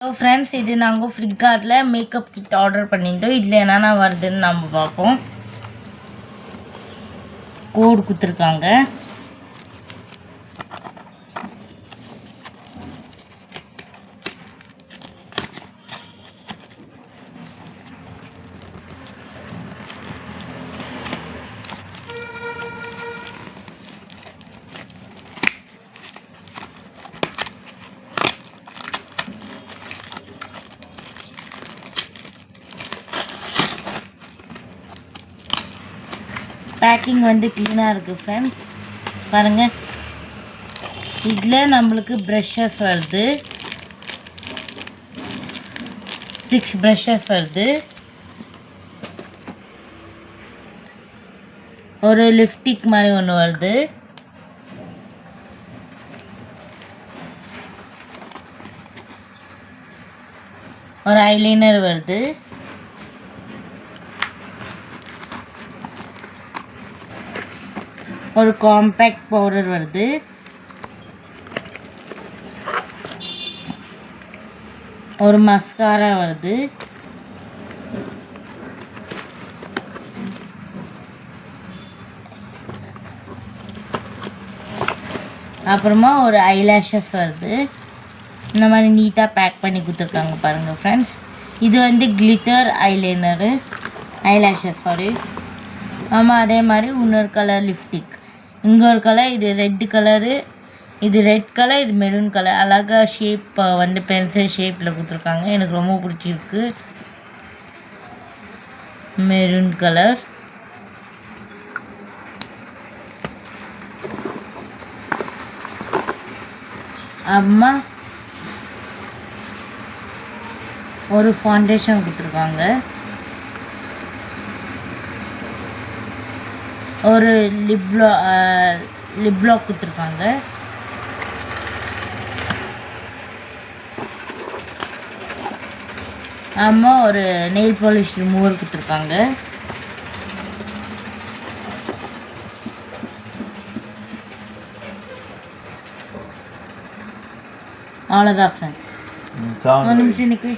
Hello friends, இது நாங்கள் ஃப்ளிப்கார்ட்டில் மேக்கப் கிட் ஆர்டர் பண்ணிட்டோம். இதில் என்னென்ன வருதுன்னு நம்ம பார்ப்போம். கோடு கொடுத்துருக்காங்க. பேக்கிங் வந்து க்ளீனாக இருக்குது ஃப்ரெண்ட்ஸ், பாருங்கள். இதில் நம்மளுக்கு ப்ரஷஸ் வருது, 6 ப்ரஷஸ் வருது. ஒரு லிப்ஸ்டிக் மாதிரி ஒன்று வருது. ஒரு ஐலைனர் வருது. ஒரு காம்பேக்ட் பவுடர் வருது. ஒரு மஸ்காரா வருது. அப்புறமா ஒரு ஐலாஷஸ் வருது. இந்த மாதிரி நீட்டாக பேக் பண்ணி கொடுத்துருக்காங்க பாருங்கள் ஃப்ரெண்ட்ஸ். இது வந்து கிளிட்டர் ஐலைனரு, ஐலாஷஸ் சாரி. ஆமாம், அதே மாதிரி இன்னொரு கலர் லிப்ஸ்டிக். இங்கே ஒரு கலர், இது ரெட்டு கலரு, இது ரெட் கலர், இது மெரூன் கலர். அழகாக ஷேப் வந்து பென்சில் ஷேப்பில் கொடுத்துருக்காங்க. எனக்கு ரொம்ப பிடிச்சிருக்கு. Maroon colour. அம்மா ஒரு ஃபவுண்டேஷன் கொடுத்துருக்காங்க. ஒரு லிப் லாக் கொடுத்துருக்காங்க. அம்மா ஒரு நெயில் பாலிஷ் ரிமூவர் கொடுத்துருக்காங்க. அவ்வளோதான் ஃப்ரெண்ட்ஸ். ஒரு நிமிஷம் நிற்க.